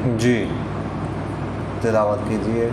جی تلاوت کیجیے۔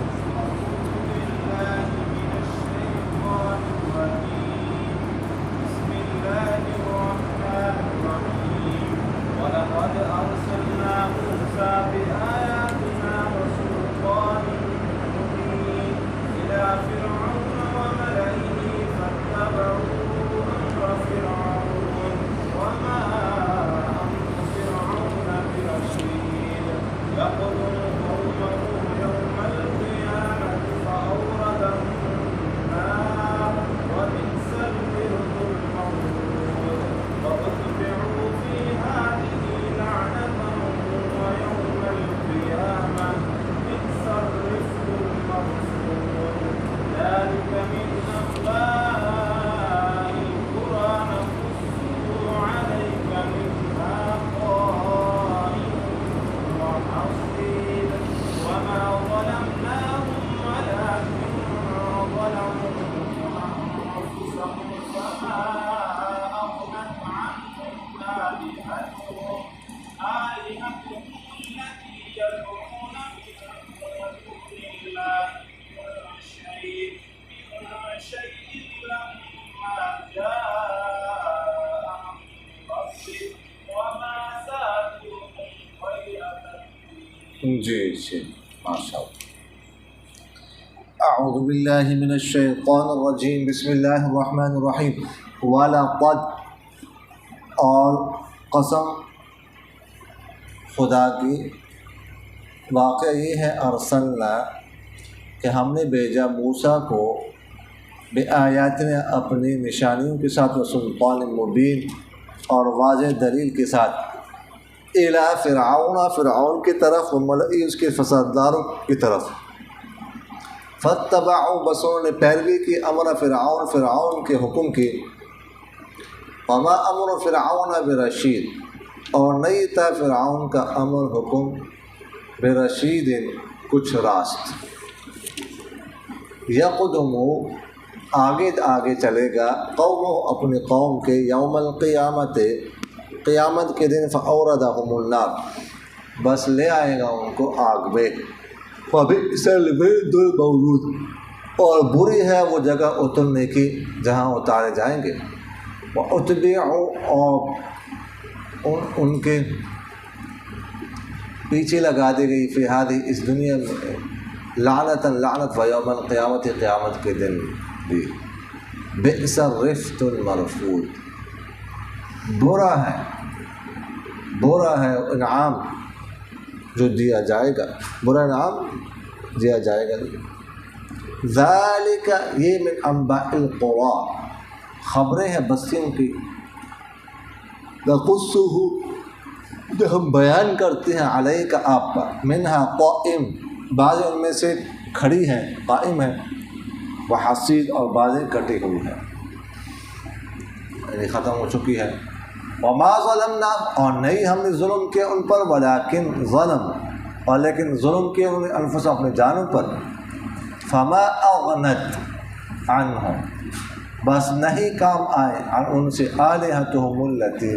جی ماشاء اللہ۔ اعوذ باللہ من الشیطان الرجیم، بسم اللہ الرحمن الرحیم۔ وَلَقَدْ، اور قسم خدا کی، واقعہ یہ ہے ارسلنا کہ ہم نے بھیجا موسیٰ کو بآیاتنا، اپنی نشانیوں کے ساتھ، وسلطان مبین، اور واضح دلیل کے ساتھ، الی فرعون، فرعون کی طرف، وملئی، اس کے فسادداروں کی طرف، فاتبعوا، بس انہوں نے پیروی کی، امر فرعون، فرعون کے حکم کی، وما امر فرعون برشید، اور نہیں تھا فرعون کا امر حکم برشید، کچھ راست، یقدم، آگے چلے گا، قومہ، اپنی قوم کے، یوم القیامت، قیامت کے دن، فاوردہم النار، بس لے آئے گا ان کو آگ میں، فبئس الورد المورود، اور بری ہے وہ جگہ اترنے کی جہاں اتارے جائیں گے، واتبعوا، اور ان کے پیچھے لگا دی گئی، فی ہذہ، اس دنیا میں، لعنتاً، لعنت، و یوم القیامت، قیامت کے دن بھی، بئس الرفد المرفود، برا ہے انعام جو دیا جائے گا، برا انعام دیا جائے گا۔ ذالک، یہ من انباء القری، خبریں ہیں بستیوں کی، نقصہ، جو ہم بیان کرتے ہیں، علیک، آپ پر، منہا قائم، بعض ان میں سے کھڑی ہیں، قائم ہیں، وحصید، اور بعضیں کٹی ہوئی ہیں، یعنی ختم ہو چکی ہے۔ وما ظلمنا، اور نہیں ہم نے ظلم کیا ان پر، ولیکن ظلم، اور لیکن ظلم کیا انہوں نے انفسهم، اپنے جانوں پر، فما اغنت عنہم، بس نہیں کام آئے ان سے، آلہتہم التی،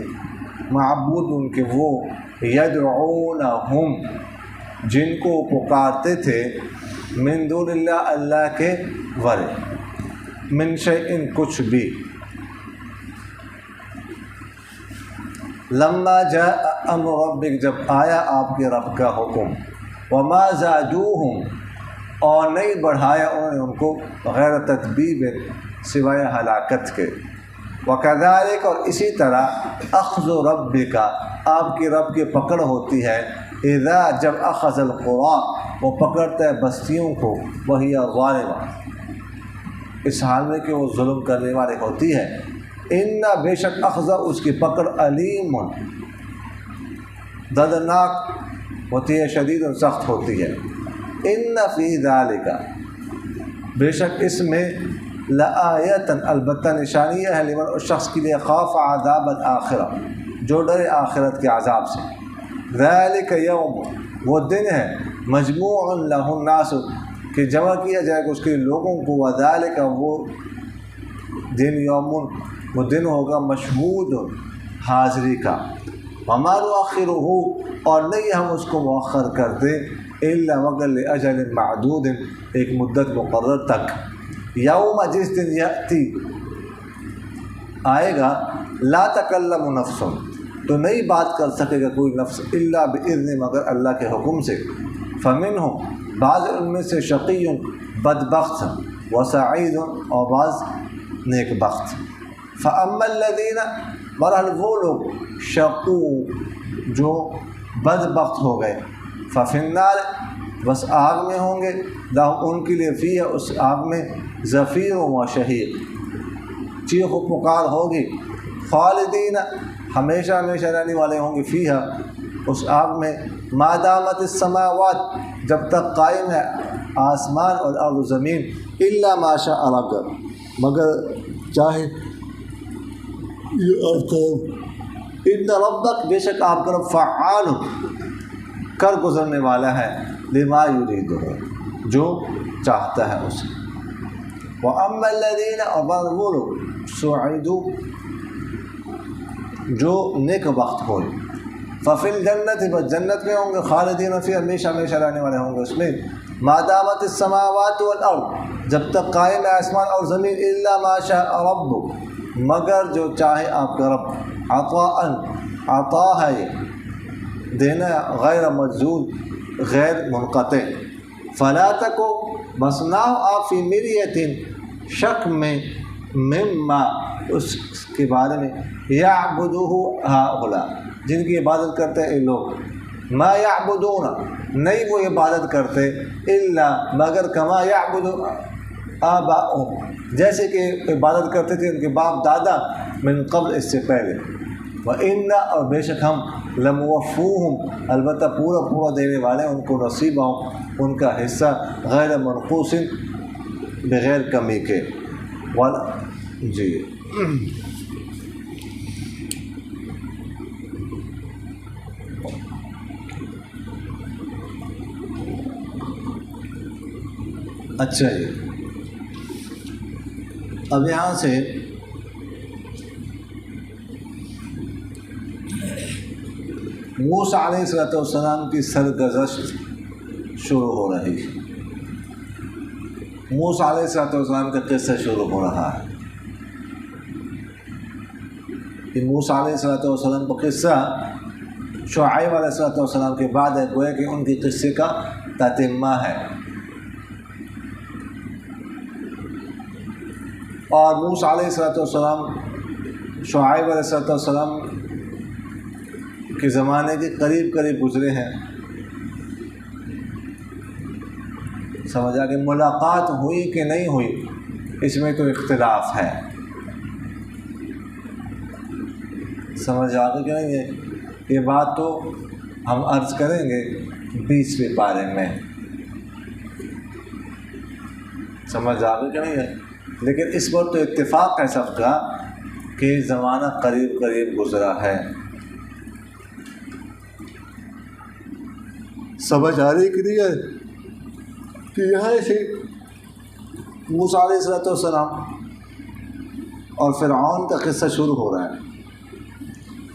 معبود ان کے وہ، یدعونہم، جن کو پکارتے تھے، من دون اللہ، اللہ کے ورے، من شیء، کچھ بھی، لما جاء امر ربک، جب آیا آپ کے رب کا حکم، وما زادوہم، اور نہیں بڑھایا انہوں نے ان کو، غیر تتبیب، سوائے ہلاکت کے، وکذالک، اور اسی طرح، اخذ ربک، آپ کی رب کی پکڑ ہوتی ہے، اذا، جب اخذ القری، وہ پکڑتا ہے بستیوں کو، وہی ظالمہ، اس حال میں کہ وہ ظلم کرنے والے ہوتی ہے، ان، بے شک، اخذہ، اس کی پکڑ، علیم، دردناک ہوتی ہے، شدید و سخت ہوتی ہے، ان فی ذالک، بے شک اس میں، لآیۃ، البتہ نشانی ہے، لمن، اس شخص کے لیے، خاف عذاب الآخرہ، جو ڈرے آخرت کے عذاب سے، ذالک یوم، وہ دن ہے، مجموع لہ الناس، کہ جمع کیا جائے گا اس کے لوگوں کو، وذالک، وہ دن، یوم، وہ دن ہوگا، مشہود، حاضری کا، وما نؤخرہ اور نہیں ہم اس کو مؤخر کرتے الا مگر لاجل معدود ایک مدت مقرر تک، یوم جس دن یاتی آئے گا لا تکلم نفس تو نہیں بات کر سکے گا کوئی نفس الا باذن مگر اللہ کے حکم سے، فمنہم بعض ان میں سے شقی بدبخت وسعید اور بعض نیک بخت، فاما الذین برحال وہ لوگ شقو جو بدبخت ہو گئے، ففی النار بس آگ میں ہوں گے، لہم ان کے لیے فیہا اس آگ میں زفیر و شہیق چیخ و پکار ہوگی، خالدین ہمیشہ ہمیشہ رہنے والے ہوں گے، فیہا اس آگ میں ما دامت السماوات جب تک قائم ہے آسمان اور ارض زمین، الا ما شاء ربک مگر چاہے ان ربک بے شک آپ کا رب فعال کر گزرنے والا ہے، لما یرید جو چاہتا ہے اسے، واما الذین اور وہ لوگ سعدوا جو نیک وقت ہوئے، ففی الجنت بس جنت میں ہوں گے، خالدین فیہا ہمیشہ ہمیشہ رہنے والے ہوں گے اس میں، ما دامت السماوات والارض جب تک قائم ہے آسمان اور زمین، الا ما شاء ربک مگر جو چاہے آپ کا رب، عطاء عطا ہے یہ دینا غیر مجزول غیر منقطع، فلا تکو بس نہ ہو آپ فی مریۃ شک میں، مما اس کے بارے میں، یعبدہ ہؤلاء جن کی عبادت کرتے ہیں یہ لوگ، ما یعبدون نہیں وہ عبادت کرتے، الا مگر کما یعبد آباؤہم جیسے کہ عبادت کرتے تھے ان کے باپ دادا، من قبل اس سے پہلے، وَإِنَّا اور بے شک ہم لَمُوَفُّوهُمْ البتہ پورا پورا دینے والے ان کو نصیبہم ان کا حصہ، غیر منقوص بغیر کمی کے، جی اچھا جی اب یہاں سے موسیٰ علیہ السلام کی سرگزشت شروع ہو رہی ہے، موسیٰ علیہ السلام کا قصہ شروع ہو رہا ہے، کہ موسیٰ علیہ السلام کا قصہ شعیب علیہ السلام کے بعد ہے، گویا کہ ان کی قصے کا تتمہ ہے، اور موسیٰ علیہ السلام شعیب علیہ السلام کے زمانے کے قریب قریب گزرے ہیں، سمجھا کہ ملاقات ہوئی کہ نہیں ہوئی اس میں تو اختلاف ہے، سمجھ آگے کہ نہیں ہے، یہ بات تو ہم عرض کریں گے 20ویں پارے میں، سمجھ آگے کہ نہیں ہے، لیکن اس پر تو اتفاق ہے سب کا کہ زمانہ قریب قریب گزرا ہے، سمجھ آ رہی کہ نہیں ہے، کہ یہاں سے موسیٰ علیہ السلام اور فرعون کا قصہ شروع ہو رہا ہے،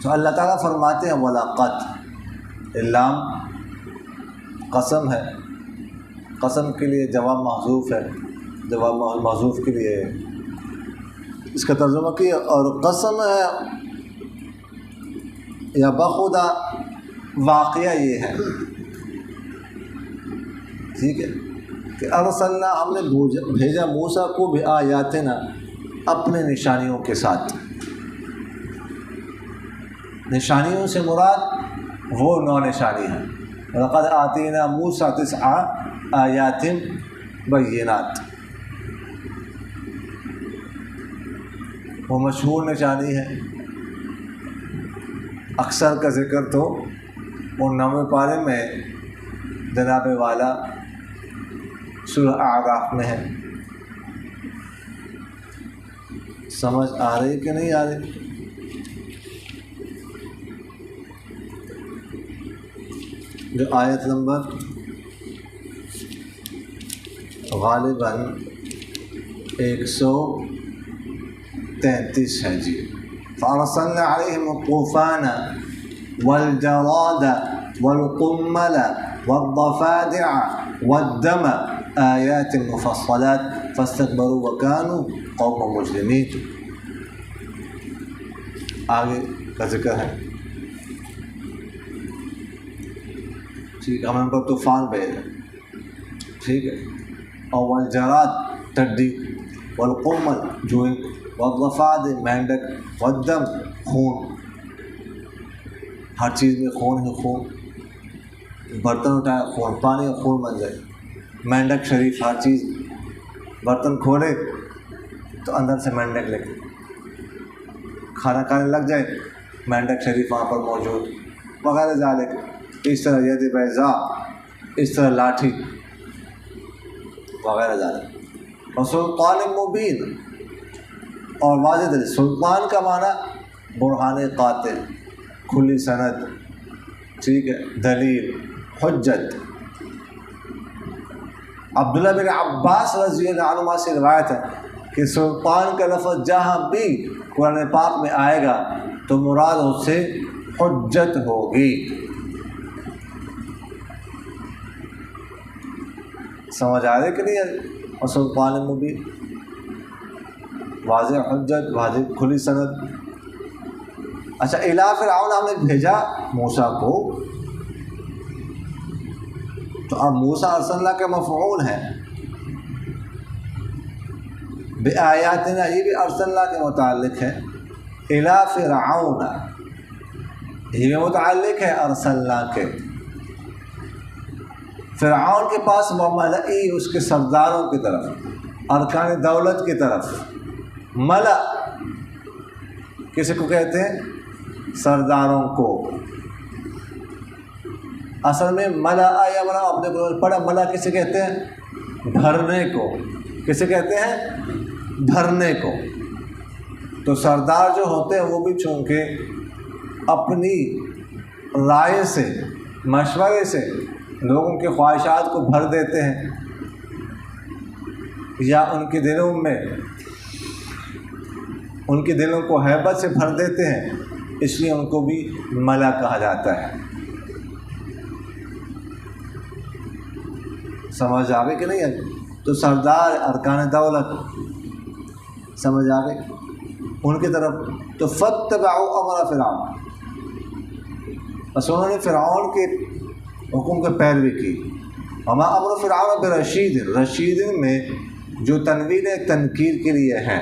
تو اللہ تعالیٰ فرماتے ہیں وَلَقَدْ اللام قسم ہے، قسم کے لیے جواب محذوف ہے، جواب محذوف کے لیے اس کا ترجمہ کیا، اور قسم ہے یا بخدا واقعہ یہ ہے، ٹھیک ہے، کہ ارسلنا ہم نے بھیجا موسیٰ کو بآیاتنا اپنے نشانیوں کے ساتھ، نشانیوں سے مراد وہ 9 نشانی ہیں، لقد آتینا موسیٰ 9 آیات بینات، وہ مشہور نشانی ہے، اکثر کا ذکر تو وہ 9ویں پارے میں جناب والا سورہ اعراف میں ہے، سمجھ آ رہی کہ نہیں آ رہی؟ جو آیت نمبر غالباً 133 ہے جی، فَأَرْسَلْنَا عَلَيْهِمُ الطُّوفَانَ والجراد والقمل والضفادع والدم آیات مفصلات فاستكبروا وكانوا قوم مجرمین. آگے کا ذکر ہے. ٹھیک ہے، ہم ان پر طوفان بھیجا. ٹھیک ہے. اور والجراد ٹڈی، والقمل جوئیں، والضفادع مینڈک، والدم خون. ہر چیز میں خون ہے، خون. برتن اٹھائے خون، پانی اور خون بن جائے. مینڈک شریف، ہر چیز برتن کھولے تو اندر سے مینڈک لے. کھانا کھانے لگ جائے مینڈک شریف وہاں پر موجود، وغیرہ ذالک. اس طرح ید بیضاء، اس طرح لاٹھی وغیرہ ذالک. اور سلطان مبین، اور واضح دلیل. سلطان کا معنی برہان قاطع، کھلی سند. ٹھیک ہے، دلیل، حجت. عبداللہ بن عباس رضی اللہ عنہ سے روایت ہے کہ سلطان کا لفظ جہاں بھی قرآن پاک میں آئے گا تو مراد اس سے حجت ہوگی. سمجھ آ رہے کہ نہیں؟ اور سلطان مبین، واضح حجت، واضح کھلی سند. اچھا، الی فرعون ہم نے بھیجا موسیٰ کو، تو اب موسیٰ ارسلنا کا مفعول ہے. بآیاتنا یہ بھی ارسلنا کے متعلق ہے. الی فرعون یہ بھی متعلق ہے ارسلنا کے. فرعون کے پاس وملئی، اس کے سرداروں کی طرف، ارکان دولت کی طرف. ملأ کسی کو کہتے ہیں؟ سرداروں کو. اصل میں ملأ یا ملأ اپنے کو پڑھا. ملأ کسے کہتے ہیں؟ بھرنے کو. کسے کہتے ہیں؟ بھرنے کو. تو سردار جو ہوتے ہیں وہ بھی چونکہ اپنی رائے سے، مشورے سے لوگوں کی خواہشات کو بھر دیتے ہیں، یا ان کے دلوں کو ہیبت سے بھر دیتے ہیں، اس لیے ان کو بھی ملا کہا جاتا ہے. سمجھ آ گئی کہ نہیں؟ تو سردار، ارکان دولت، سمجھ آ گئی ان کی طرف. تو فاتبعوا امر فرعون، بس انہوں نے فرعون کے حکم کی پیروی کی. وما امر فرعون برشید، رشید میں جو تنوین تنکیر کے لیے ہے،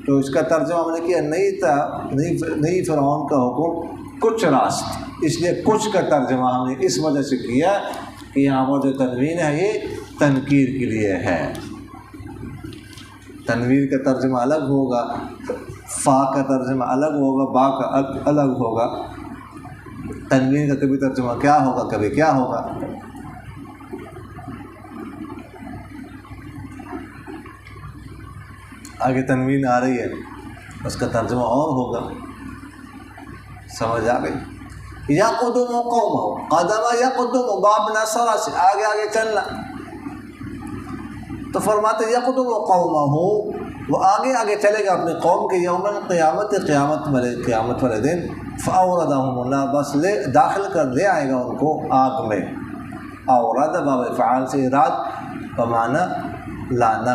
تو اس کا ترجمہ ہم نے کیا نہیں فرعون کا حکم کچھ راست. اس لیے کچھ کا ترجمہ ہم نے اس وجہ سے کیا کہ یہاں پر جو تنوین ہے یہ تنکیر کے لیے ہے. تنویر کا ترجمہ الگ ہوگا، فا کا ترجمہ الگ ہوگا، با کا الگ ہوگا. تنوین کا کبھی ترجمہ کیا ہوگا، کبھی کیا ہوگا. آگے تنوین آ رہی ہے، اس کا ترجمہ اور ہوگا. سمجھ آ گئی؟ یقدم قومہ، قدم یقدم، باب نصرہ سے آگے آگے چلنا. تو فرماتے یقدم قومہ، وہ آگے آگے چلے گا اپنے قوم کے. یوم القیامت، قیامت والے دن. فاوردہم اللہ، بس داخل کر لے آئے گا ان کو آگ میں. اورد باب فعال سے اراد بمعنی لانا.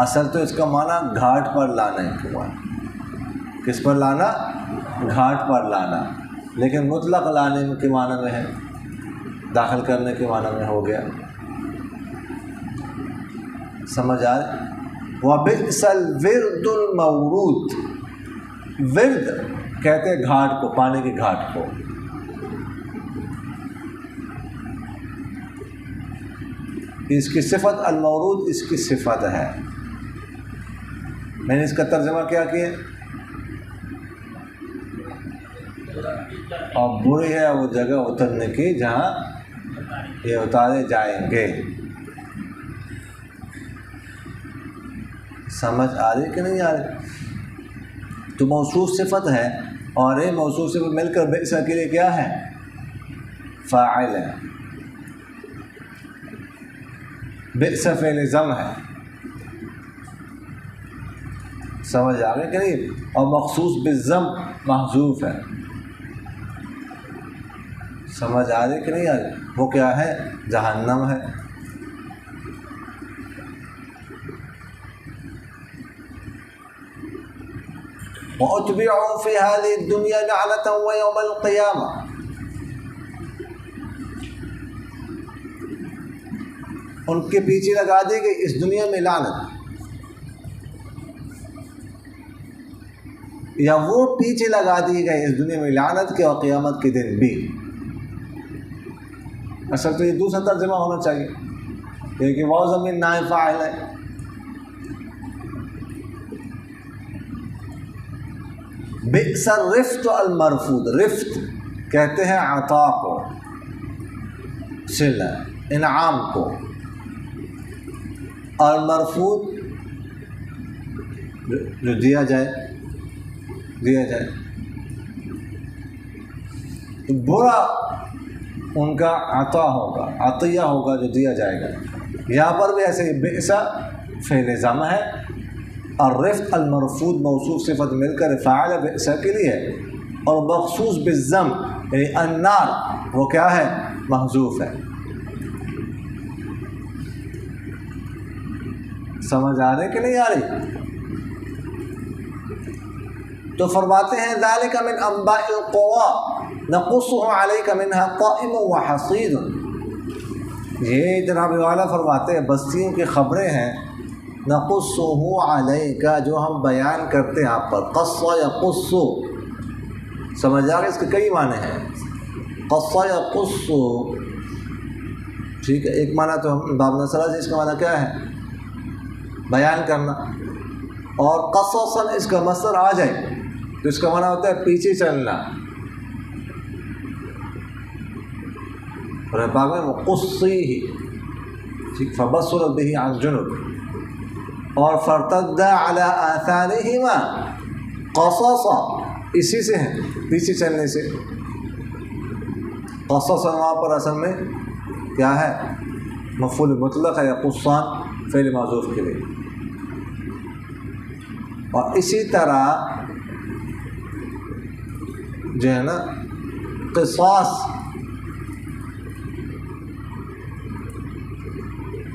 اصل تو اس کا معنی گھاٹ پر لانا ہے. کس پر لانا؟ گھاٹ پر لانا. لیکن مطلق لانے کے معنی میں ہے، داخل کرنے کے معنی میں ہو گیا. سمجھ آئے؟ وَبِئْسَ الْوِرْدُ الْمَوْرُودُ، ورد کہتے ہیں گھاٹ کو، پانی کے گھاٹ کو. اس کی صفت المورود، اس کی صفت ہے. میں نے اس کا ترجمہ کیا کیا؟ اور بری ہے وہ جگہ اترنے کی جہاں یہ اتارے جائیں گے. سمجھ آ رہی کہ نہیں آ رہی؟ تو موصوف صفت ہے، اور یہ موصوف صفت مل کر بئس کے لیے کیا ہے؟ فاعل ہے. بئس فعل ذم ہے. سمجھ آ گئی کہ نہیں؟ اور مخصوص بالضم محذوف ہے، سمجھ آ رہی کہ نہیں آ رہی؟ وہ کیا ہے؟ جہنم ہے۔ وَأُتْبِعُوا فِي هَذِهِ الدُّنْيَا لَعْنَةً وَيَوْمَ الْقِيَامَةِ، ان کے پیچھے لگا دی گئی اس دنیا میں لعنت، یا وہ پیچھے لگا دی گئی اس دنیا میں لعنت کے اور قیامت کے دن بھی۔ اصل تو یہ دوسرا ترجمہ ہونا چاہیے، کیونکہ وہ زمین نائب فاعل ہے۔ بئس الرفت المرفود، رفت کہتے ہیں عطا کو، صلہ انعام کو، اور مرفود جو دیا جائے تو برا ان کا عطا ہوگا، عطیہ ہوگا جو دیا جائے گا۔ یہاں پر بھی ایسے ہی بئس فعل ضم ہے، اور رفت المرفود موصوف صفت مل کر فاعل بئس کے لیے ہے، اور مخصوص بالضم یعنی النار وہ کیا ہے؟ محذوف ہے۔ سمجھ آ رہے کہ نہیں آ رہی؟ تو فرماتے ہیں ذالک من انباء القری نقصه علیک منها قائم وحصید، یہ جناب والا فرماتے ہیں بستیوں کی خبریں ہیں، نقصه علیک جو ہم بیان کرتے ہیں آپ پر، قص یقص، سمجھ آ رہے؟ اس کے کئی معنی ہیں، قص یقص، ٹھیک ہے، ایک معنی تو ہم باب نصرہ سے اس کا معنی کیا ہے؟ بیان کرنا، اور قصصاً اس کا مصدر آ جائے تو اس کا معنی ہوتا ہے پیچھے چلنا، قرآن پاک میں مقصیہ، ٹھیک، فبصر به عن جنب، اور فرتد علی آثارہما قصصا، اسی سے ہے پیچھے چلنے سے، قصصا وہاں پر اصل میں کیا ہے؟ مفعول مطلق ہے، یا قصان فعل معذوف کے لیے۔ اور اسی طرح جو ہے نا قصاص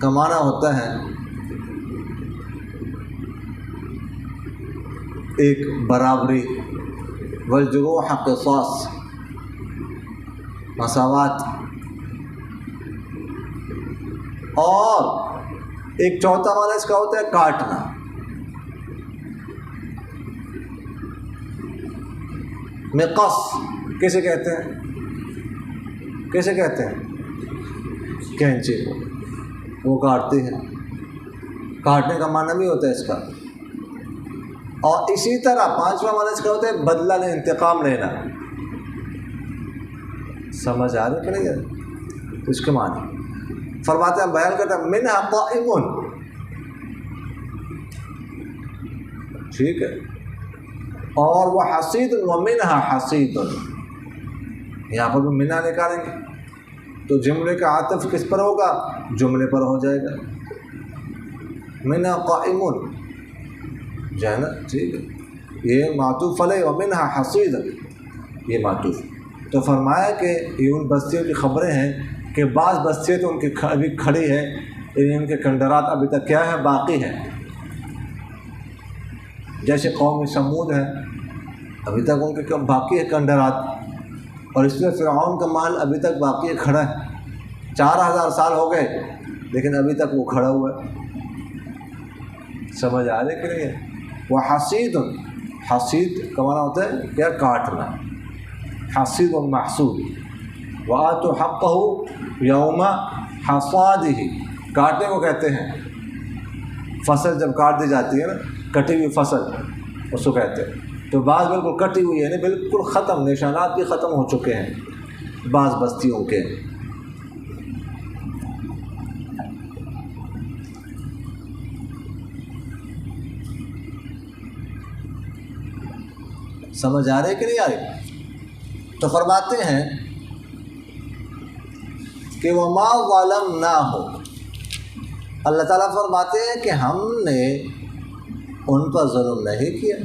کا معنی ہوتا ہے ایک برابری، والجروح قصاص، مساوات، اور ایک چوتھا معنی اس کا ہوتا ہے کاٹنا۔ مقص کیسے کہتے ہیں؟ کیسے کہتے ہیں؟ کینچی کو وہ کاٹتے ہیں، کاٹنے کا معنی بھی ہوتا ہے اس کا۔ اور اسی طرح پانچواں معنی اس کا ہوتا ہے بدلہ لینا، انتقام لینا۔ سمجھ آ رہی کہ نہیں؟ اس کے معنی فرماتے ہیں، بیان کرتے ہیں منہا قائم، ٹھیک ہے، اور وہ حصید ومنہا حصید، یہاں پر بھی منہا نکالیں گے تو جملے کا عطف کس پر ہوگا؟ جملے پر ہو جائے گا، منہا قائم جو ہے نا، ٹھیک ہے، یہ معطوف علیہ، ومنہا حصید یہ معطوف۔ تو فرمایا کہ یہ ان بستیوں کی خبریں ہیں کہ بعض بستیاں تو ان کی ابھی کھڑی ہے، ان کے کھنڈرات ابھی تک کیا ہے؟ باقی ہیں، جیسے قوم سمود ہے، ابھی تک ان کے باقی ہے کھنڈرات، اور اس میں فرعون کا مال ابھی تک باقی کھڑا ہے، 4000 سال ہو گئے لیکن ابھی تک وہ کھڑا ہوا ہے۔ سمجھ آ رہے کہ نہیں؟ وہ حصید، حصید کا معنی ہوتا ہے کیا؟ کاٹنا، حصید و محصود، وآتوا حقہ یوم حصادہ، کاٹنے کو کہتے ہیں، فصل جب کاٹ دی جاتی ہے نا، کٹی ہوئی فصل اس کو کہتے ہیں۔ تو بعض بالکل کٹی ہوئی ہے، بالکل ختم، نشانات بھی ختم ہو چکے ہیں بعض بستیوں کے۔ سمجھ آ رہے کہ نہیں آ رہے؟ تو فرماتے ہیں کہ وما ظلمناہم، اللہ تعالیٰ فرماتے ہیں کہ ہم نے ان پر ظلم نہیں کیا،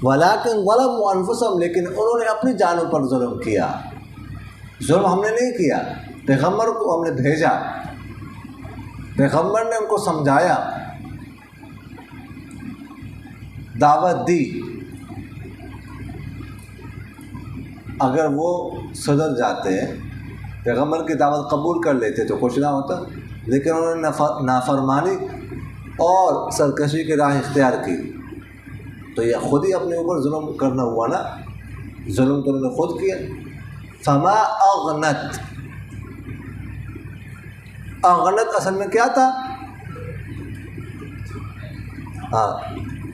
ولیکن ظلموا انفسہم، لیکن انہوں نے اپنی جانوں پر ظلم کیا۔ ظلم ہم نے نہیں کیا، پیغمبر کو ہم نے بھیجا، پیغمبر نے ان کو سمجھایا، دعوت دی، اگر وہ سدھر جاتے پیغمبر کی دعوت قبول کر لیتے تو کچھ نہ ہوتا، لیکن انہوں نے نافرمانی اور سرکشی کی راہ اختیار کی، تو یہ خود ہی اپنے اوپر ظلم کرنا ہوا نا، ظلم تو انہوں نے خود کیا۔ فما اغنت، اغنت اصل میں کیا تھا؟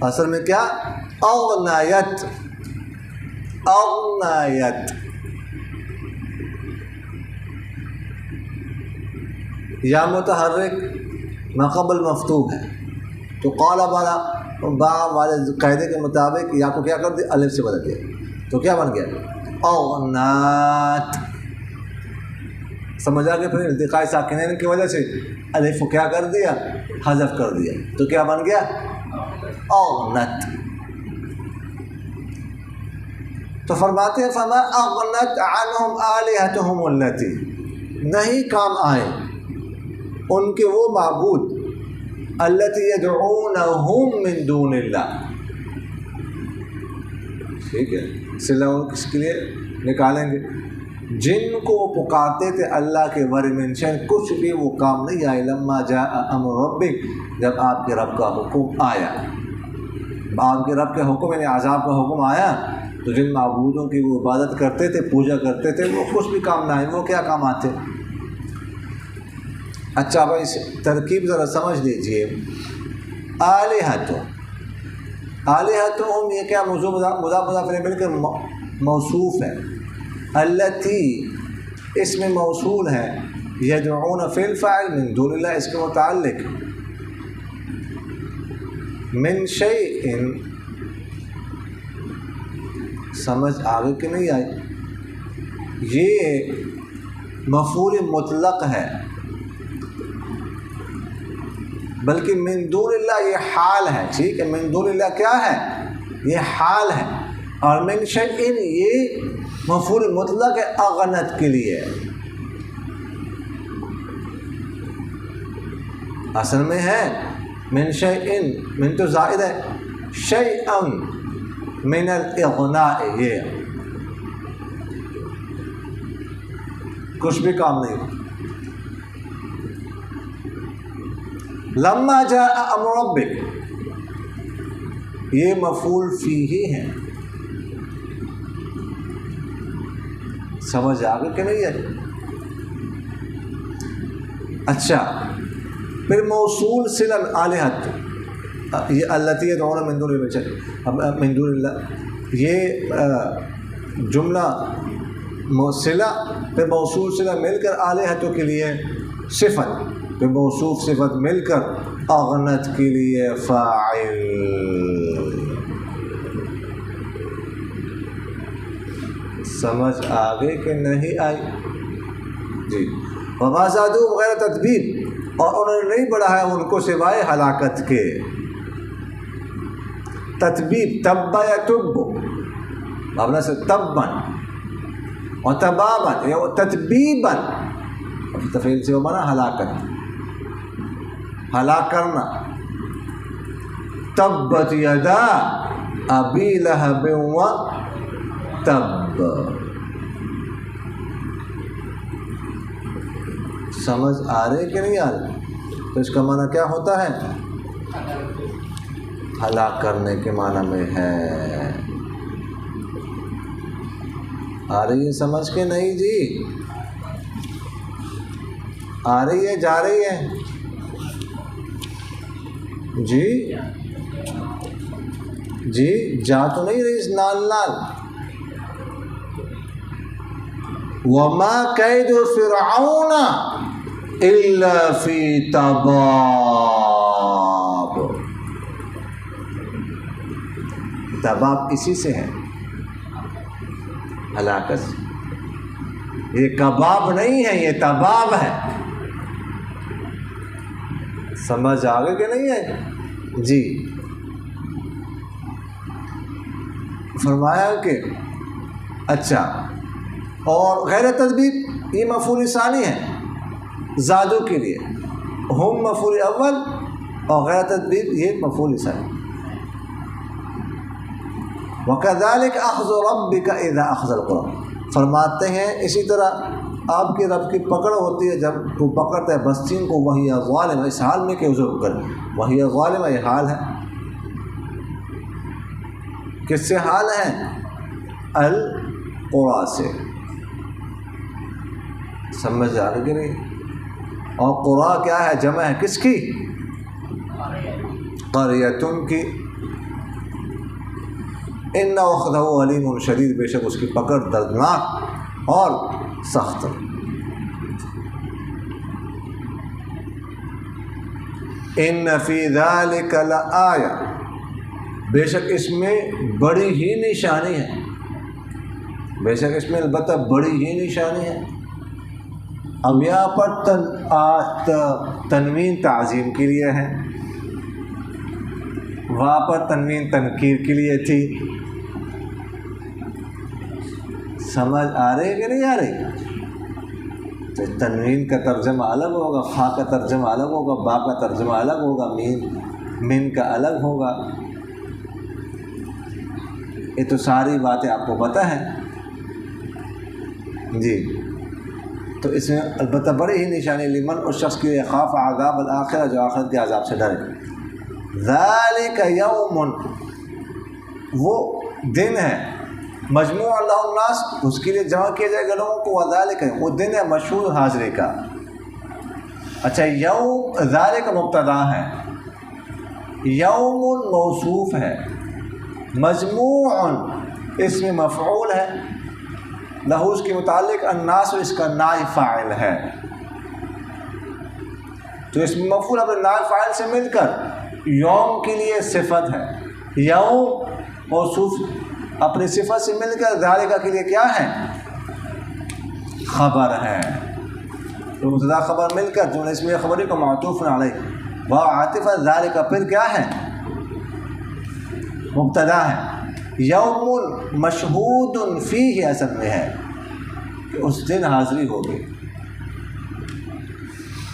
اصل میں کیا؟ اغنایت، اغنایت، یا متحرک ما قبل مفتوح ہے، تو قال والا با والے قاعدے کے مطابق یا کو کیا کر دیا؟ الف سے بدل دیا، تو کیا بن گیا؟ اغنات۔ سمجھا کہ پھر التقاء ساکنین کی وجہ سے الف کو کیا کر دیا؟ حذف کر دیا، تو کیا بن گیا؟ اغنت۔ تو فرماتے ہیں فما اغنت عنہم آلہتہم التی، نہیں کام آئے ان کے وہ معبود التی یدعونہم من دون اللہ، ٹھیک ہے، صلہ کس کے لیے نکالیں گے؟ جن کو وہ پکارتے تھے اللہ کے ور من شیء، کچھ بھی وہ کام نہیں آئے، لما جاء امر ربک، جب آپ کے رب کا حکم آیا، آپ کے رب کے حکم یعنی عذاب کا حکم آیا، تو جن معبودوں کی وہ عبادت کرتے تھے، پوجا کرتے تھے، وہ کچھ بھی کام نہ آئے، وہ کیا کام آتے؟ اچھا بھائی اس ترکیب ذرا سمجھ لیجئے، آلہتہم، آلہتہم یہ کیا موضوع مضاف الیہ مل کر موصوف ہے، التی اس میں موصول ہے، یدعون فی الفاعل من دون اللہ اس کے متعلق، من شیء سمجھ آگے کہ نہیں آئی؟ یہ مفعول مطلق ہے، بلکہ من دون اللہ یہ حال ہے، ٹھیک ہے، من دون اللہ کیا ہے؟ یہ حال ہے، اور من شیء یہ مفعول مطلق ہے اغنت کے لیے، اصل میں ہے من شیء، من تو زائد ہے، شیئا من الاغناء، یہ کچھ بھی کام نہیں۔ لما جاء امر ربک یہ مفعول فیہ ہے، سمجھ آگے کہ نہیں ہے؟ اچھا پھر موصول صلہ آلہت، یہ التی یدعون من دون اللہ، یہ جملہ صلہ پھر موصول صلہ مل کر آلہتوں کے لیے صفت، پھر موصوف صفت مل کر اغنت کے لیے فاعل۔ سمجھ آگے کہ نہیں آئی؟ جی، وما زادوہم غیر تتبیب، اور انہوں نے نہیں بڑھایا ان کو سوائے ہلاکت کے۔ تتبیب تب یا تب، مبنی سے تبن اور تبابن یا تتبیبن، تفعیل سے مانا ہلاکت، ہلاک کرنا۔ تبت یدا ابی لہب و تب، سمجھ آ رہے کہ نہیں آ رہے؟ تو اس کا معنی کیا ہوتا ہے؟ ہلاک کرنے کے معنی میں ہے۔ آ رہی ہے سمجھ کے نہیں جی؟ آ رہی ہے جا رہی ہے جی؟ جی جا تو نہیں رہی اس نال نال۔ وما کید فرعون الا فی تباب، تباب اسی سے ہے، ہلاکت سے۔ یہ کباب نہیں ہے، یہ تباب ہے، سمجھ آگے کہ نہیں ہے؟ جی فرمایا کہ اچھا، اور غیر تدبیب یہ مفعول ثانی ہے زادو کے لیے، ہم مفعول اول اور غیر تدبیب یہ مفعول ثانی۔ وَكَذَلِكَ أَخْذُ رَبِّكَ إِذَا أَخْذَ الْقُرَى، فرماتے ہیں اسی طرح آپ کے رب کی پکڑ ہوتی ہے جب وہ پکڑتا ہے بستیوں کو، وہی ظالم، اس حال میں کہ حضور کر وہی ظالم، یہ حال ہے کس سے حال ہے؟ القرى سے، سمجھ آ رہی کہ نہیں؟ اور قرى کیا ہے؟ جمع ہے کس کی؟ قریۃ کی۔ ان اخذہ علیم شدید، بے شک اس کی پکڑ دردناک اور سخت۔ ان فی ذلک لآیہ، بے شک اس میں بڑی ہی نشانی ہے، بے شک اس میں البتہ بڑی ہی نشانی ہے۔ اب یہاں پر تنوین تعظیم کے لیے ہے، وہاں پر تنوین تنکیر کے لیے تھی، سمجھ آ رہی ہے کہ نہیں آ رہی؟ تو تنوین کا ترجمہ الگ ہوگا، خا کا ترجمہ الگ ہوگا، با کا ترجمہ الگ ہوگا، مین کا الگ ہوگا، یہ تو ساری باتیں آپ کو پتہ ہیں جی۔ تو اس میں البتہ بڑی ہی نشانی لمن، اس شخص کے لیے خاف عذاب الآخرہ، جو آخرت کے عذاب سے ڈرے۔ ذالک یوم، وہ دن ہے، مجموع اللہ الناس، اس کے لیے جمع کیا جائے گا لوگوں کو، وذالک، وہ دن ہے مشہور حاضری کا۔ اچھا، یوم ذالک مبتدا ہے، یوم موصوف ہے، مجموع اس میں مفعول ہے، لہو اس کے متعلق الناس، اس کا نائب فاعل ہے، تو اس میں مفعول اپنے نائب فاعل سے مل کر یوم کے لیے صفت ہے، یوم موصوف اپنی صفت سے مل کر ذالکہ کے لیے کیا ہے؟ خبر ہے۔ تو مبتدا خبر مل کر جملہ اسمیہ خبری کو معطوف علیہ و عاطف ذالکہ پھر کیا ہے؟ مبتدا ہے۔ یوم مشہود فیہ اصل میں ہے کہ اس دن حاضری ہوگی،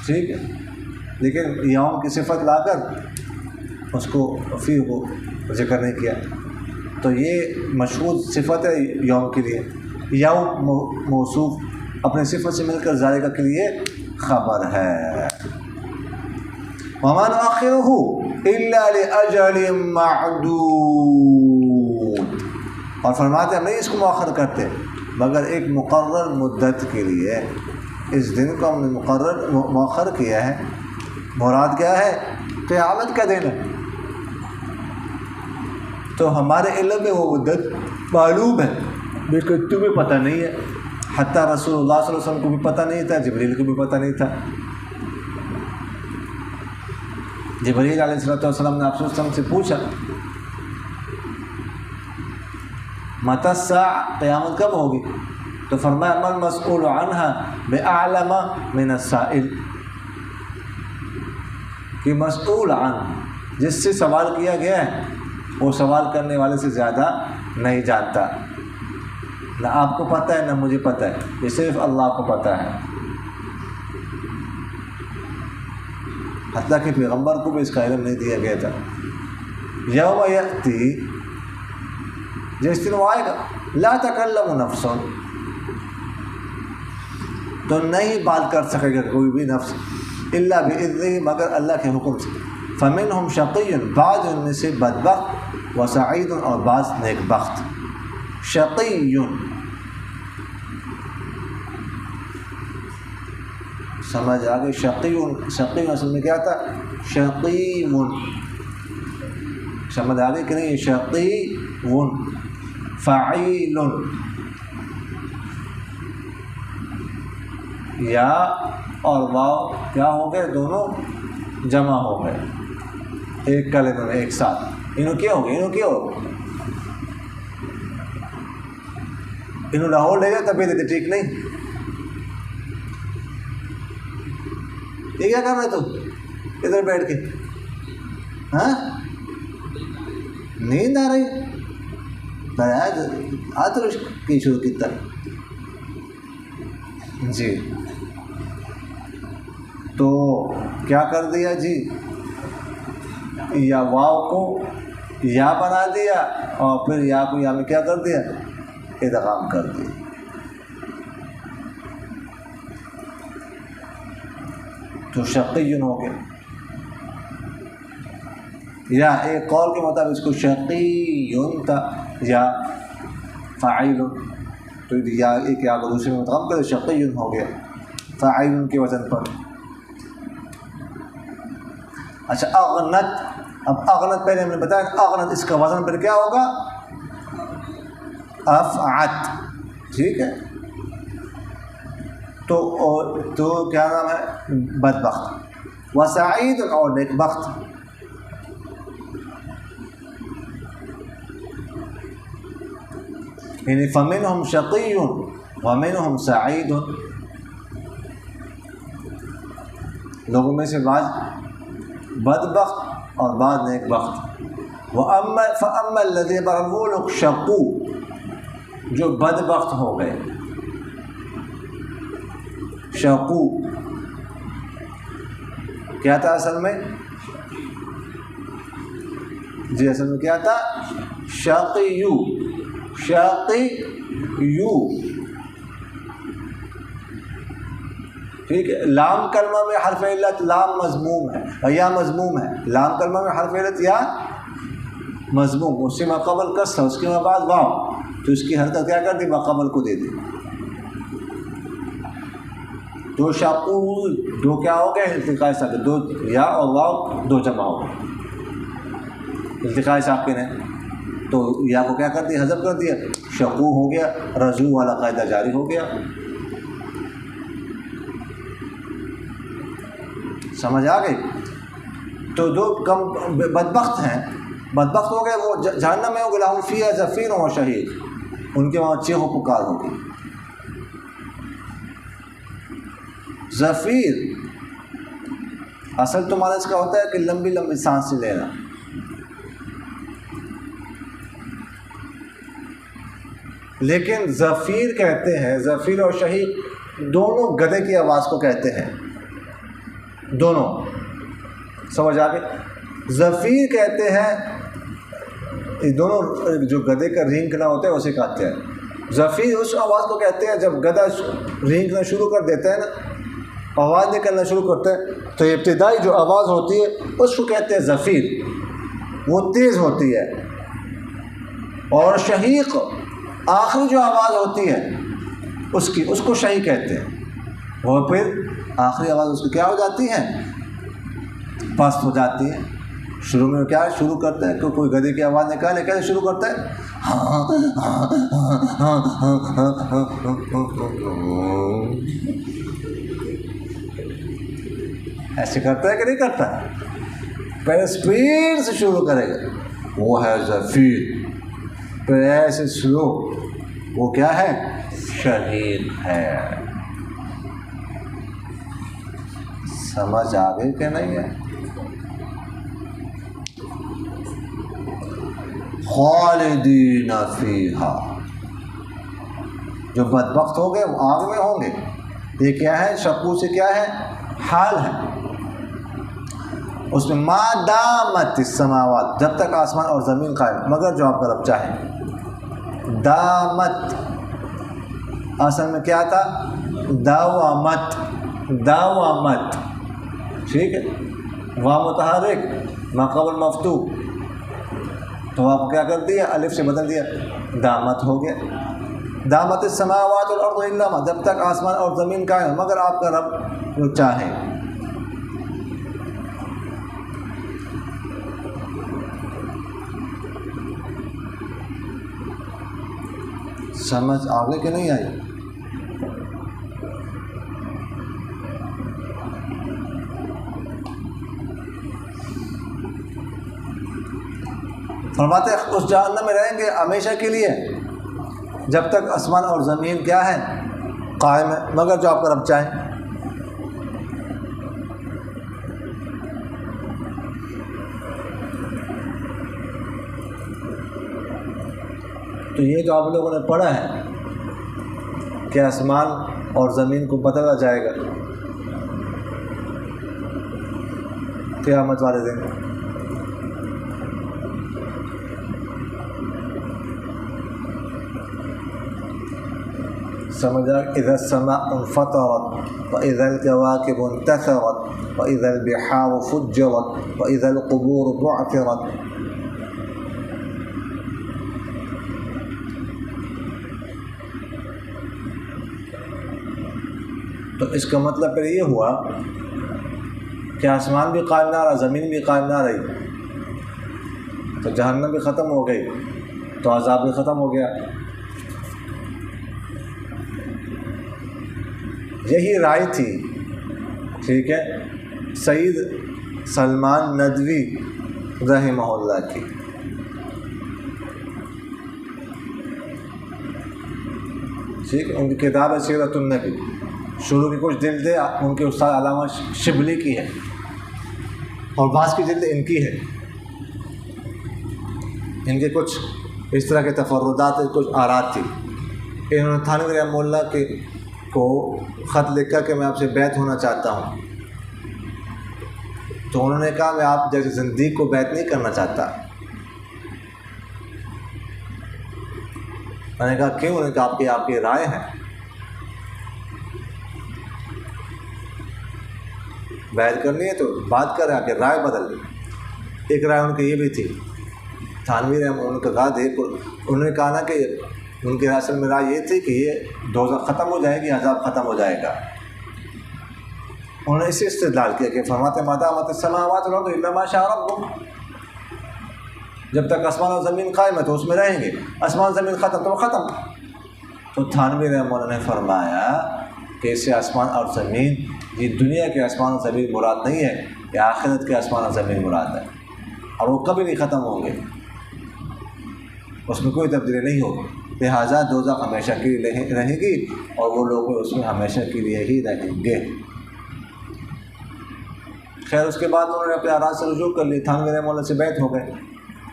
ٹھیک ہے، لیکن یوم کی صفت لا کر اس کو فی کو ذکر نہیں کیا، تو یہ مشہود صفت ہے یوم کے لیے، یوم موصوف اپنے صفت سے مل کر ذالکہ کے لیے خبر ہے۔ وَمَا نُؤَخِّرُهُ إِلَّا لِأَجَلٍ مَّعْدُودٍ، اور فرماتے ہم نہیں اس کو مؤخر کرتے مگر ایک مقرر مدت کے لیے، اس دن کو ہم نے مؤخر کیا ہے، مراد کیا ہے؟ قیامت کا دن ہے، تو ہمارے علم میں وہ مدت معلوم ہے لیکن تمہیں پتہ نہیں ہے، حتیٰ رسول اللہ صلی اللہ علیہ وسلم کو بھی پتہ نہیں تھا، جبریل کو بھی پتہ نہیں تھا۔ جبریل علیہ السلام نے آپ صلی اللہ علیہ وسلم سے پوچھا متی الساعہ، قیامت کب ہوگی؟ تو فرمایا من مسئول عنہا بأعلم من السائل، کہ مسئول عن، جس سے سوال کیا گیا ہے وہ سوال کرنے والے سے زیادہ نہیں جانتا، نہ آپ کو پتہ ہے نہ مجھے پتہ ہے، یہ صرف اللہ کو پتہ ہے، حتیٰ کہ پیغمبر کو بھی اس کا علم نہیں دیا گیا تھا۔ یوم یأتی، جس دن وہ آئے گا، لا تکلم نفس، تو نہیں بات کر سکے گا کوئی بھی نفس، الا بإذنہ، مگر اللہ کے حکم سے، فمنہم شقی، بعض ان میں سے بدبخت، وسعید، اور بعض نیک بخت۔ شقی، سمجھ آگے؟ شقی اصل میں کیا تھا؟ شقیم، سمجھ آگے کہ نہیں؟ شقی فعیل، یا اور واو کیا ہو گئے؟ دونوں جمع ہو گئے ایک کلمے میں ایک ساتھ، انہوں کیا ہو گئے؟ انہوں لاہور لے گئے تبھی دیتے، ٹھیک نہیں؟ یہ کیا کر رہے تم ادھر بیٹھ کے؟ ہاں نیند آ رہی آتش کی شروع کی طرح جی، تو کیا کر دیا جی، یا واو کو یا بنا دیا اور پھر یا کو یا میں کیا کر دیا، ادغام کر دیا. تو شقی ہو گیا، یا ایک قول کے مطابق اس کو شقی تھا یا فاعل، تو یا ایک یا کو دوسرے میں متغم کرے شقی ہو گیا فاعل کے وزن پر. اچھا اغنت، اب اغنت پہلے ہم نے بتایا اغنت اس کا وزن پر کیا ہوگا، افعت، ٹھیک ہے. تو کیا نام ہے، بدبخت. وسعید اور نیک بخت. یعنی فمنہم شقی ومنہم سعید، لوگوں میں سے بعض بدبخت اور بعض نیک بخت. فَأَمَّا الَّذِينَ، وہ لوگ شقو جو بدبخت ہو گئے. شقو کیا تھا اصل میں، جی اصل میں کیا تھا، شقیو، شقیو، ٹھیک ہے. لام کلمہ میں حرف علت لام مضموم ہے یا مضموم ہے. لام کلمہ میں حرف علت یا مضموم، اس سے ماقبل کسر، اس کے بعد واو، تو اس کی حرکت کیا کر دی، ماقبل کو دے دی. دو شقول، دو کیا ہو گئے، التقاء ساکن، دو یا اور واو دو جمع ہو گئے التقاء ساکن ہے. تو یا کو کیا کر دیا، حذف کر دیا، شقو ہو گیا، رجوع والا قاعدہ جاری ہو گیا. سمجھ آ گئی. تو جو کم بدبخت ہیں، بدبخت ہو گئے، وہ جہنم میں ہو گئے، لہم فیہا زفیر و شہیق، ان کے وہاں چیخ و پکار ہوگی. زفیر اصل تو معنی اس کا ہوتا ہے کہ لمبی لمبی سانس لینا. لیکن زفیر کہتے ہیں، زفیر اور شہیق دونوں گدھے کی آواز کو کہتے ہیں، دونوں. سمجھ آ گئی. زفیر کہتے ہیں، یہ دونوں جو گدھے کا رینگنا ہوتا ہے اسے کہتے ہیں. زفیر اس آواز کو کہتے ہیں جب گدھا رینگنا شروع کر دیتا ہے نا، آواز نکلنا شروع کرتا ہے، تو ابتدائی جو آواز ہوتی ہے اس کو کہتے ہیں زفیر، وہ تیز ہوتی ہے. اور شہیق آخری جو آواز ہوتی ہے اس کو شہیق کہتے ہیں. اور پھر آخری آواز اس کی کیا ہو جاتی ہے، پست ہو جاتی ہے. شروع میں کیا شروع کرتا ہے، کوئی گدھے کی آواز نکالے کیسے شروع کرتا ہے، ایسے کرتا ہے کہ نہیں کرتا. پہلے اسپیڈ سے شروع کرے گا، وہ ہے زفیر. پھر ایسے سلو، وہ کیا ہے، شہیق ہے. سمجھ آ گئی کہ نہیں ہے. خالدین فیہا، جو بدبخت ہو گئے وہ آگ میں ہوں گے. یہ کیا ہے، شقو سے کیا ہے، حال ہے. اس میں ما دامت السماوات، جب تک آسمان اور زمین قائم، مگر جو آپ کا رب چاہے. دامت اصل میں کیا تھا، داوامت، داوامت، ٹھیک ہے. واو متحرک ما قبل مفتوح، تو آپ کیا کر دیا، الف سے بدل دیا، دامت ہو گیا. دامت السماوات والارض الا ما، جب تک آسمان اور زمین قائم مگر آپ کا رب جو چاہے. سمجھ آگے کہ نہیں آئی. فرماتے اس جہنم میں رہیں گے ہمیشہ کے لیے جب تک آسمان اور زمین کیا ہے، قائم ہے، مگر جو آپ کا رب چاہے. تو یہ جو آپ لوگوں نے پڑھا ہے کہ آسمان اور زمین کو بدلا جائے گا قیامت والے دن، سمجھا؟ اذا السماء انفطرت واذا الكواكب انتثرت واذا البحار فجرت واذا القبور بعثرت. تو اس کا مطلب پھر یہ ہوا کہ آسمان بھی قائم نہ رہا، زمین بھی قائم نہ رہی، تو جہنم بھی ختم ہو گئی، تو عذاب بھی ختم ہو گیا. یہی رائے تھی، ٹھیک ہے، سید سلمان ندوی رحمہ اللہ کی. ٹھیک، ان کی کتاب ہے سیرت النبی، شروع کی کچھ جلدیں ان کے استاد علامہ شبلی کی ہے اور بعض کی جلد ان کی ہے. ان کے کچھ اس طرح کے تفردات، کچھ آرات تھی. انہوں نے تھانوی رحمہ اللہ کے کو خط لکھا کہ میں آپ سے بیعت ہونا چاہتا ہوں. تو انہوں نے کہا میں آپ جیسے زندیق کو بیعت نہیں کرنا چاہتا. میں نے کہا کیوں؟ انہوں نے کہا آپ کی رائے ہے، بیعت کرنی ہے تو بات کر رہے ہیں، آپ کی رائے بدل گئی. ایک رائے ان کی یہ بھی تھی، تھانوی رحمہ ان کا انہوں نے کہا نا کہ ان کی اصل میں رائے یہ تھی کہ یہ دوزخ ختم ہو جائے گی، عذاب ختم ہو جائے گا. انہوں نے اسی استدلال کیا کہ فرماتے ما دامت السماوات والارض الا ما شاء ربک، جب تک آسمان اور زمین قائم ہے تو اس میں رہیں گے، آسمان زمین ختم تو ختم. تو تھانوی رحمہ اللہ نے فرمایا کہ اس سے آسمان اور زمین، یہ دنیا کے آسمان اور زمین مراد نہیں ہے، یہ آخرت کے آسمان اور زمین مراد ہے، اور وہ کبھی نہیں ختم ہوں گے، اس میں کوئی تبدیلی نہیں ہوگی. لہٰذا دوزخ ہمیشہ کے لیے رہے گی اور وہ لوگ اس میں ہمیشہ کے لیے ہی رہیں گے. خیر اس کے بعد انہوں نے اپنے آراء سے رجوع کر لی، تھانوی رحمہ اللہ سے بیعت ہو گئے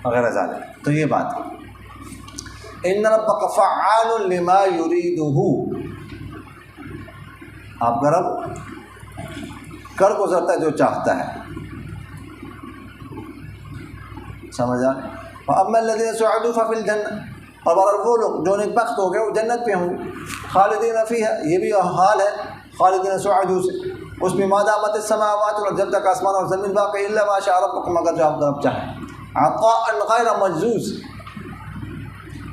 وغیرہ ذالک. تو یہ بات ہے، ان ربک فعال لما یریدہ، آپ کا رب کر گزرتا ہے جو چاہتا ہے. سمجھا؟ فاما الذین سعدوا ففی الجنہ، اور وہ لوگ جو نیک بخت ہو گئے وہ جنت پہ ہوں گے. خالدین فیہا، یہ بھی حال ہے خالدین سعدوا سے، اس میں ما دامت السماوات والارض، جب تک آسمان اور زمین باقی، الا ما شاء ربک، مگر جو آپ کا رب چاہے. عطاء غیر مجزوز،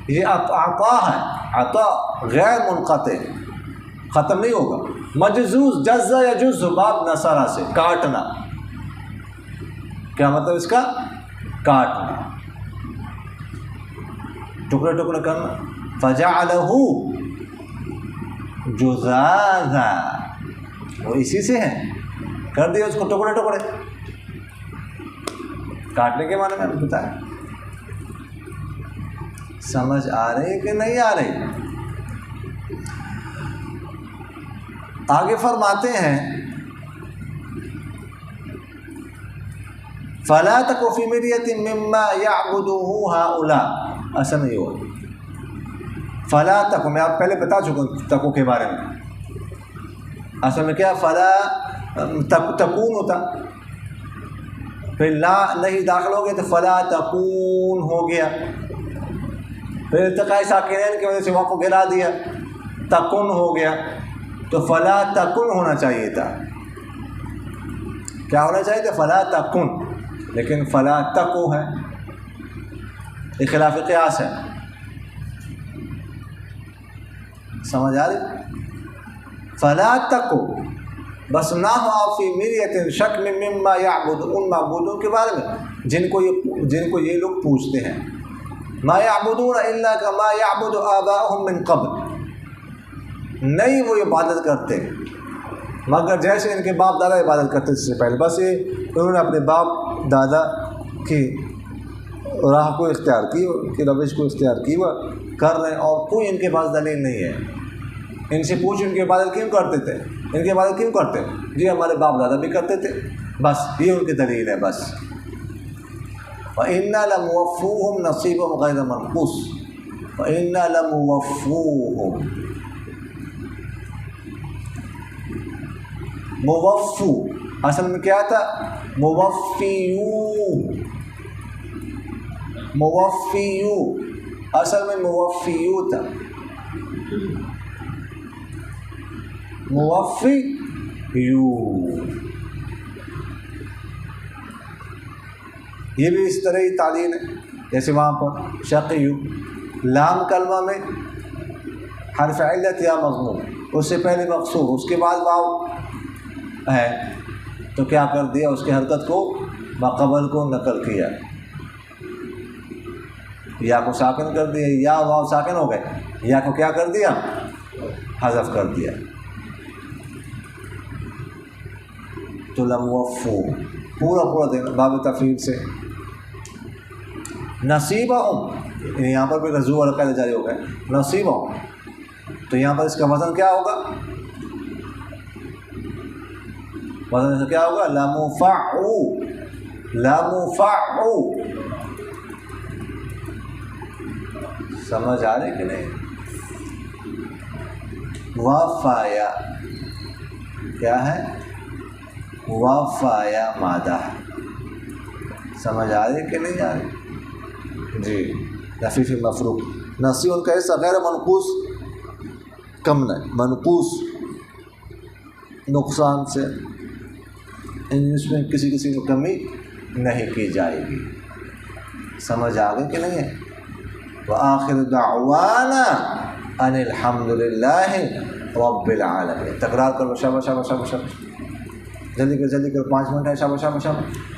یہ عطا ہے، عطا غیر منقطع، ختم نہیں ہوگا. مجزوز، جزا یجز، باب نصرہ سے کاٹنا. کیا مطلب اس کا؟ کاٹنا، ٹکڑے ٹکڑے کرنا. فجعلہ جزازا، وہ اسی سے ہے، کر دیا اس کو ٹکڑے ٹکڑے. کاٹنے کے معنی میں بتایا. سمجھ آ رہی کہ نہیں آ رہی؟ آگے فرماتے ہیں فَلَا تَكُ فِي مِرْيَةٍ مِّمَّا يَعْبُدُهُ هَؤُلَاءِ، ایسا نہیں ہوا. فَلَا تَكُ، میں آپ پہلے بتا چکا ہوں تکو کے بارے میں. اصل میں کیا فَلَا تَكُونُ ہوتا، پھر لا نہیں داخل ہو گیا تو فَلَا تَكُون ہو گیا، پھر التقاء ساکنین کی وجہ سے وقف گرا دیا، تکن ہو گیا. تو فلا تکن ہونا چاہیے تھا. کیا ہونا چاہیے تھا؟ فلا تکن، لیکن فلا تکو ہے، یہ خلاف قیاس ہے. سمجھ آ رہی؟ فلا تکو، بس نہ ہو آپ فی مریۃ، شک میں، مما یعبد، ان معبودوں کے بارے میں جن کو یہ لوگ پوچھتے ہیں. ما یعبدون الا کما یعبد آباؤہم من قبل، نہیں وہ عبادت کرتے مگر جیسے ان کے باپ دادا عبادت کرتے اس سے پہلے. بس یہ انہوں نے اپنے باپ دادا کی راہ کو اختیار کی، ان کی روش کو اختیار کی، وہ کر رہے ہیں، اور کوئی ان کے پاس دلیل نہیں ہے. ان سے پوچھ ان کی عبادت کیوں کرتے تھے، ان کی عبادت کیوں کرتے؟ جی ہمارے باپ دادا بھی کرتے تھے، بس یہ ان کی دلیل ہے. بس وَإِنَّا لَمُوَفُّوهُمْ نَصِيبَهُمْ غَيْرَ مَنقُوص، وَإِنَّا لَمُوَفُّوهُمْ. موفو اصل میں کیا تھا؟ موفیو. موفیو اصل میں موفیو تھا. موفیو یہ بھی اس طرح ہی تعلیم ہے. جیسے وہاں پر شقیو لام کلمہ میں حرف علت یا مضموم، اس سے پہلے مقصور، اس کے بعد واو ہے، تو کیا کر دیا؟ اس کی حرکت کو ماقبل کو نقل کیا، یا کو ساکن کر دیا، یا واو ساکن ہو گئے، یا کو کیا کر دیا؟ حذف کر دیا. تو لموفو پورا دن باب تفریق سے. نصیبہم یہاں پر بھی رجوع اور قید جاری ہو گئے. نصیبہم تو یہاں پر اس کا وزن کیا ہوگا؟ وزن سے کیا ہوگا؟ لمفعو. لمفعو سمجھ آ رہے کہ نہیں؟ وفایا کیا ہے؟ وفایا مادہ. سمجھ آ رہی کہ نہیں آ رہی؟ جی. لفیف مفروق نصیب ان کا حصہ غیر منقوص کم نہیں، منقوص نقصان سے، اس میں کسی میں کمی نہیں کی جائے گی. سمجھ آ گئی کہ نہیں ہے؟ وآخر دعوانا ان الحمد للہ رب العالمین. تکرار کرو. شاباش شاباش شاباش شاباش. جلدی کر 5 منٹ ہے. شاباش شاباش شاباش.